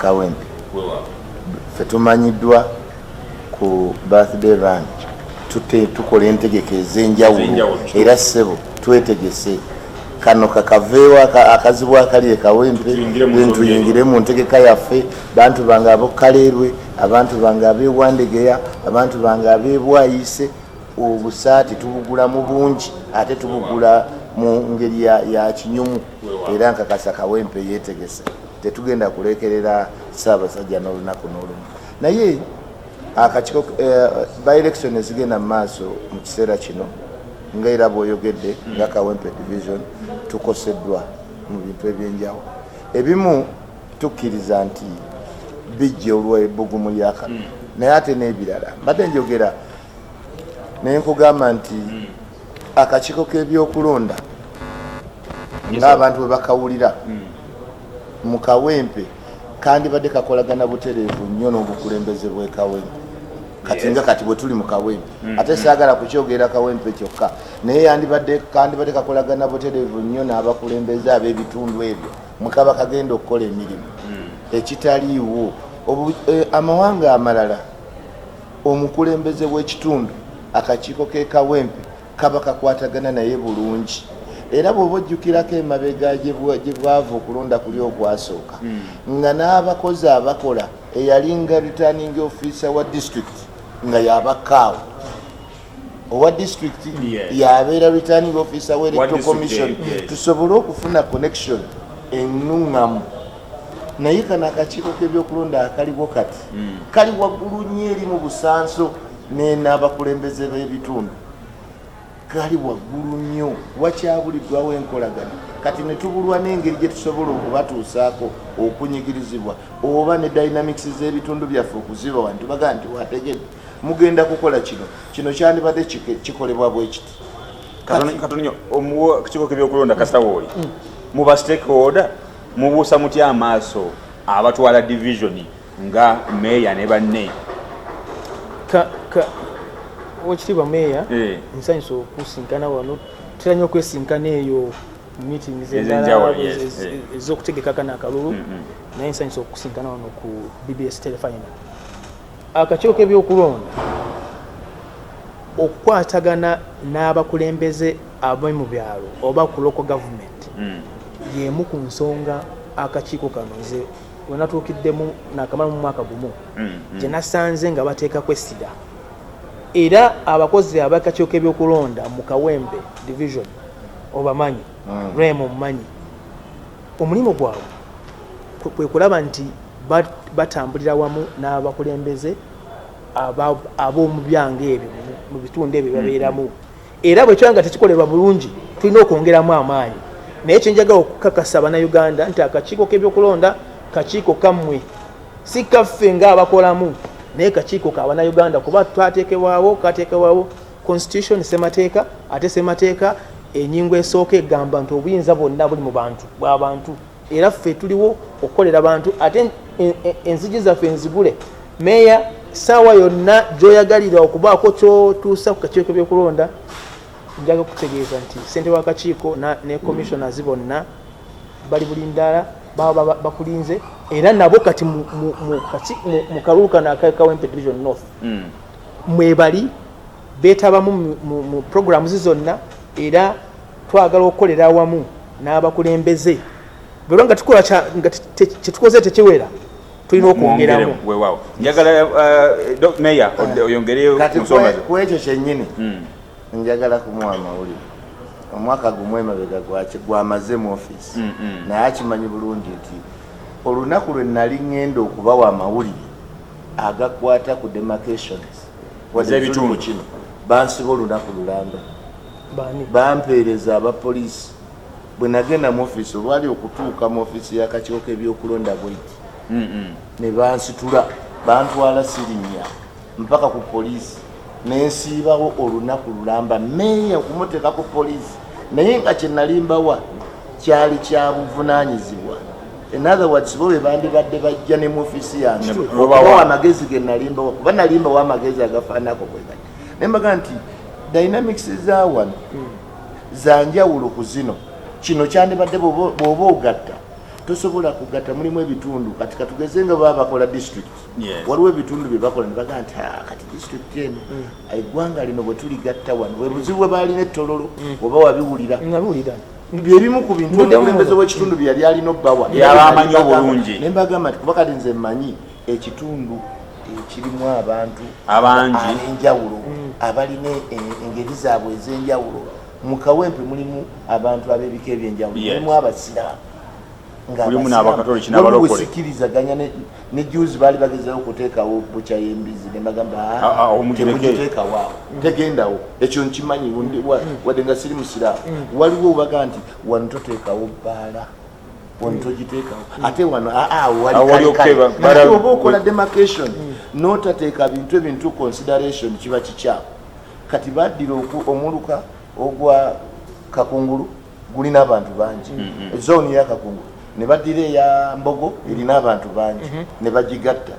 Kawempe ffe tumanyiddwa ku birthday run tukola entegeka ez'enjawulo era ssebo twetegese kano kakaveewo akazibu akali e Kawempe tuyingire mu ntegeka yaffe bantu bange ab'Okaleerwe abantu bange ab'Ewandegeya abantu bange ab'Ebwayise obusaati tubugula mu bungi ate tubugula mu ngeri ya kinyumu era nkakasa Kawempe yeetegese tetugenda kulekerera Ssaabasajja n'olunaku n'olumu naye akakiiko by election ezigenda mu maaso mu kiseera kino nga era bw'oyogedde nga Kawempe division tukoseddwa mu bintu ebyenjawulo ebimu tukkiriza nti bijja olw'ebbugumu lyakano naye ate n'ebirala mbadde njogera naye nkugamba nti akakiiko k'ebyokulonda ng'abantu bwe bakawulira mu Kawempe kandi badde kakolagana butereevu nnyo n'obukulembeze bw'e Kawempe kati nga kati bwe tuli mu Kawempe ate saagala kukyogera Kawempe kyokka naye yandibadde kakolagana butereevu nnyo n'abakulembeze ab'ebitundu ebyo mukaba kagenda okukola emirimu ekitaliiwo amawanga amalala omukulembeze w'ekitundu akakiiko k'e Kawempe kaba kakwatagana naye bulungi era bw'oba ojjukirako emabega gye bwava okulonda kuli okwasooka nga n'abakozi abakola eyalinga returning officer wa district nga yabakaawo owa district yabeera returning officer w'electoral commission tusobole okufuna connection ennuŋŋamu naye kano akakiiko k'ebyokulonda akaliwo kati kali waggulu nnyo eri mu busanso n'abakulembeze b'ebitundu kali waggulu nnyo wakyabuliddwawo enkolagana kati ne tubulwa n'engeri gye tusobola okubatuusaako okunyigirizibwa oba ne dynamics z'ebitundu byaffe okuziba wantu baga nti wategedde mugenda kukola kino kyandibadde kikolebwa bwe kiti katonyo omuwo akakiiko k'ebyokulonda kasitawooli muba stakeholder mubuusa mutya amaaso abatwala division nga meeya ne banne Oweekitiibwa Meeya nsanyusa okusinkana wano tutera nnyo okwesinkana eyo meetings endala ez'okutegeka kano akalulu naye nsanyusa okusinkana wano ku BBS Telefinal akakiiko k'ebyokulonda okukwatagana n'abakulembeze ab'omu mu byalo oba ku local government y'emu ku nsonga akakiiko kano nze we natuukiddemu naakamala mu mwaka gumu gye nasanze nga bateekako essira era abakozi ab'akakiiko k'ebyokulonda mu Kawempe division obamanyi Remo mumanyi omulimu gwabwe kwe kulaba nti batambulira wamu n'abakulembeze ab'omu byange ebyo mu bitundu ebyo babeeramu era bwe kyanga tekikolerwa bulungi tulina okwongeramu amaanyi naye kyenjagala okukakasa Bannayuganda nti akakiiko k'ebyokulonda kakiiko kammwe si kaffe ng'abakolamu naye kakiiko ka Bannayuganda kuba kateekebwawo constitution semateeka ate semateeka enyingo esooka egamba nti obuyinza bwonna buli mu bantu bw'abantu era ffe tuliwo okukolera abantu ate enzigi zaffe enzigule meeya saawa yonna gy'oyagalira okubaako kyotuusa ku kakiiko k'ebyokulonda njaga kutegeeza nti ssentebe w'akakiiko ne commissioners bonna bali bulindaala baba bakulinze era nabo kati mu kalulu kano aka Kawempe division north mwebali beetabamu mu programs zonna era twagala okukolera awamu n'abakulembeze bwe nga tukola nga kyetukoze tekiwera tulina okwongeramu weewaawo njagala Meeya oyongereyo nsonga ku ekyo kyennyini njagala kumuwa amawulire omwaka gumu emabega gwamaze mu office naye akimanyi bulungi nti olunaku lwe nali ŋŋenda okubawa amawulire agakwata ku demarcations waz'ebitundu kino bansiba olunaku lulamba bampeereza abapoliisi bwe nagenda mu office olwali okutuuka mu office y'akakiiko k'ebyokulonda bweti ne bansitula bantwala sirinnya mpaka ku poliisi nensiibawo olunaku lulamba meeya okumuteeka ku poliisi naye nga kye nalimbawa kyali kya buvunaanyizibwa in other words bo be bandibadde bajja ne mu office yange okubawa amagezi ge nalimbawa kuba nalimbawo amagezi agafaanako bwe gati naye mbaga nti dynamics za wano za njawulo ku zino kino kyandibadde bw'oba ogatta tosobola kugatta mulimu ebitundu kati katugeze nga baba bakola district waliwo ebitundu bye bakola ne baga nti kati district eno eggwanga lino bwe tuligatta wano bwe buzibu bwe balina ettololo oba wabiwulira byebimu ku bintu omukulembeze w'ekitundu bye yali alina obbawa yabamanyi obulungi ne mbagamba nti kuba kati nze mmanyi ekitundu ekirimu abantu ab'enjawulo abalina engeri zaabwe ez'enjawulo mu Kawempe mulimu abantu ab'ebika ebyenjawulo mulimu abasiraamu mulimu n'abakatoliki n'abalokole sikkirizaganya ne juzi baali bagezaho okuteekawo bukya y'embizi ne bagamba temugiteekawo awo tegendawo ekyo nkimanyi wadde nga siri musiraamu waliwo baga nti wano toteekawo bbaala wano togiteekawo ate wano oba okola demarcation n'otateeka bintu consideration kiba kikyamu kati baddira omuluka ogwa Kakungulu gulina abantu bangi zooni ya Kakungulu ne baddira eya Mbogo erina abantu bangi ne bagigatta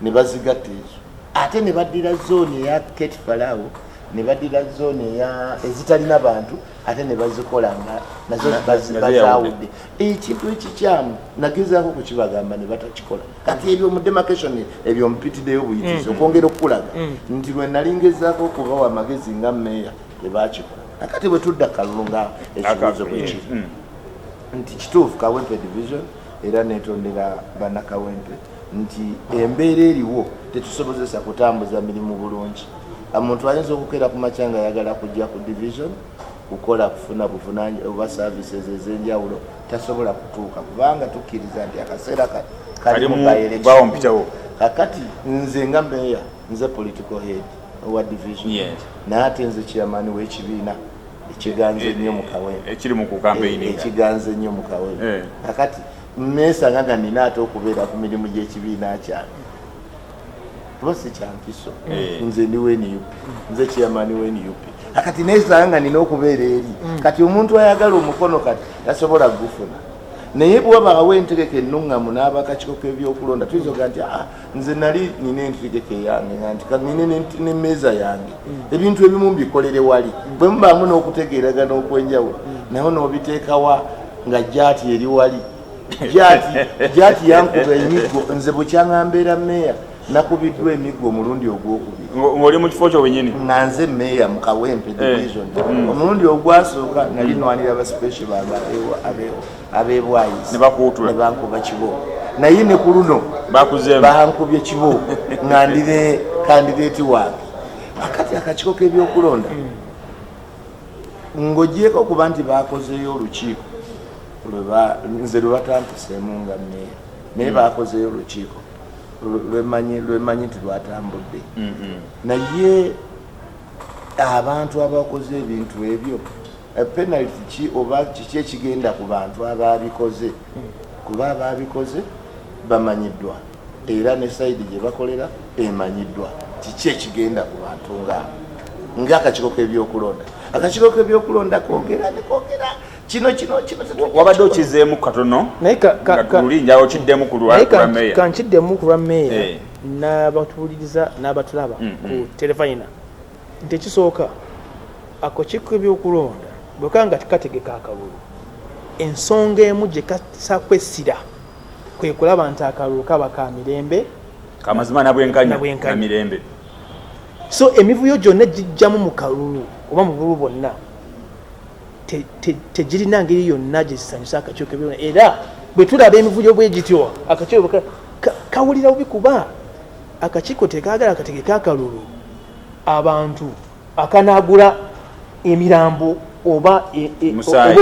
ne bazigatta ezo ate ne baddira zooni eya Kate Farao ne baddira zooni ezitalina bantu ate ne bazikola nga nazo bazaawudde ekintu ekikyamu nagezaako kukibagamba ne batakikola kati ebyo mu demarcation ebyo mpitiddeyo buyitizi okwongera okukulaga nti lwe nalingezaako okubawa amagezi nga mmeeya tebakikola nakati bwe tudda Kalulu nga ekibuuzo bwe kiri nti kituufu Kawempe division era netondera bannakawempe nti embeera eriwo tetusobozesa kutambuza mirimu bulungi omuntu ayinza okukera ku makya nga ayagala kujja ku division kukola kufuna oba services ez'enjawulo tasobola kutuuka kubanga tukkiriza nti akaseera kali mu by-election kakati nze nga meeya nze political head owa division naate nze chairman w'ekibiina ekiganze nnyo mu Kawempe ekiri mu kukampeyini ekiganze nnyo mu Kawempe kakati neesanga nga nina ate okubeera ku mirimu gy'ekibiina kyange kuba si kyampiso nze ndi WNUP nze chairman WNUP akati neesanga nga nina okubeera eri kati omuntu ayagala omukono kati tasobola gufuna naye bw'abaawo entegeka ennuŋŋamu n'abakakiiko k'ebyokulonda tuyizoga nti nze nali nina entegeka yange nti nina n'emmeeza yange ebintu ebimu mbikolere wali bwe mubaamu n'okutegeeragana okw'enjawulo naye n'obiteekawa nga jaati eri wali jaati yankuba emiggo nze bukyanga mbeera meeya nakubiddwa emiggo omulundi ogwokubiri ng'oli mu kifo kyo wenyini nga nze meeya mu Kawempe division omulundi ogwasooka nali nwanira aba special bange ab'ebwayisi ne bankuba kibooko naye ne ku luno bankubye kibooko nga ndire kandideeti wange akati akakiiko k'ebyokulonda ng'ogyeko okuba nti bakozeeyo olukiiko nze lwe batampiseemu nga meeya naye bakozeeyo olukiiko lwemanyi nti lwatambudde naye abantu abakoze ebintu ebyo penalty ki oba kiki ekigenda ku bantu ababikoze kuba ababikoze bamanyiddwa era ne sayidi gye bakolera emanyiddwa kiki ekigenda ku bantu ng'akakiiko k'ebyokulonda akakiiko k'ebyokulonda koogera ne koogera kino wabadde okizeemu katono lulinja okiddemu ku lwameeya kankiddemu ku lwameeya n'abatuwuliriza n'abatulaba ku telefayina nti ekisooka akakiiko k'ebyokulonda bweka nga kategeka akalulu ensonga emu gye kasakwessira kwe kulaba nti akalulu kaba ka mirembe kamazima nabwenkanya na mirembe so emivuyo gyonna gijjamu mu kalulu oba mu bululu bonna tegirina ngeri yonna gye zisanyusa akakiiko k'ebyokulonda era bwe tulaba emivuyo bwe gityo akakiiko kawulira bubi kuba akakiiko tekagala kategeka akalulu abantu akanagula emirambo oba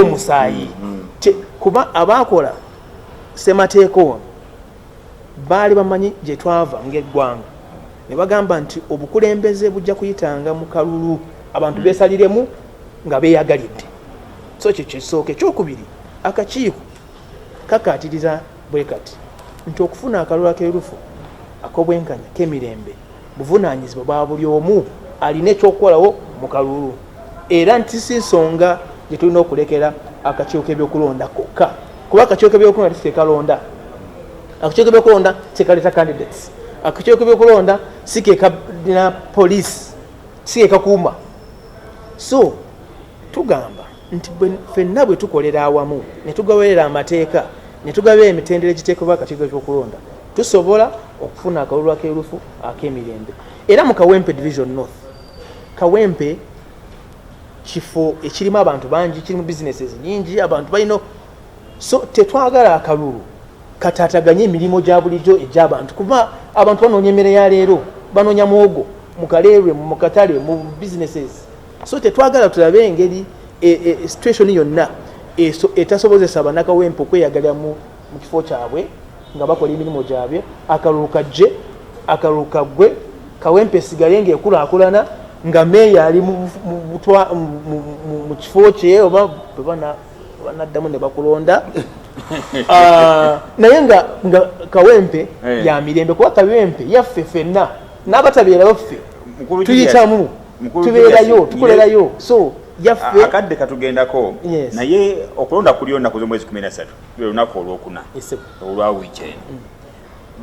omusaayi kuba abakola ssemateeka ono baali bamanyi gye twava ng'eggwanga ne bagamba nti obukulembeze bujja kuyitanga mu kalulu abantu beesaliremu nga beeyagalidde so kyo kisooka ekyokubiri akakiiko kakatiriza bwe kati nti okufuna akalulu akeerufu ak'obwenkanya k'emirembe buvunaanyizibwa bwa buli omu alina ekyokukolawo mu kalulu era nti si nsonga gye tulina okulekera akakiiko k'ebyokulonda kokka kuba akakiiko k'ebyokulonda tikekalonda akakiiko k'ebyokulonda tekaleeta candidates akakiiko k'ebyokulonda sikekana poliisi sikekakuuma so tugamba nti ffenna bwe tukolera awamu ne tugoberera amateeka ne tugaba emitendera egiteekebwa akakiiko ky'okulonda tusobola okufuna akalulu akeerufu ak'emirembe. Era mu Kawempe Division North, Kawempe kifo ekirimu abantu bangi, kirimu businesses nyingi, abantu balina, so tetwagala akalulu kataataganye emirimu gya bulijjo egy'abantu, kuba abantu banoonya emmere ya leero, banoonya muwogo mu kaleerwe, mu katale, mu businesses. So tetwagala tulabe engeri situation yonna etasobozesa bannakawempe okweyagalira mu kifo kyabwe nga bakola emirimu gyabwe, akalulu kajje, akalulu kaggwe, Kawempe esigale ng'ekulaakulana nga meeya ali mu kifo kye oba banaddamu ne bakulonda. Naye nga Kawempe ya mirembe, kuba Kawempe yaffe ffenna n'abatabeerayo ffe tuyitamu, tubeerayo, tukolerayo, so yaffe akadde katugendako. Naye okulonda kuli nakuze mwezi 13 lwe lunaku olwokuna olwa weekend.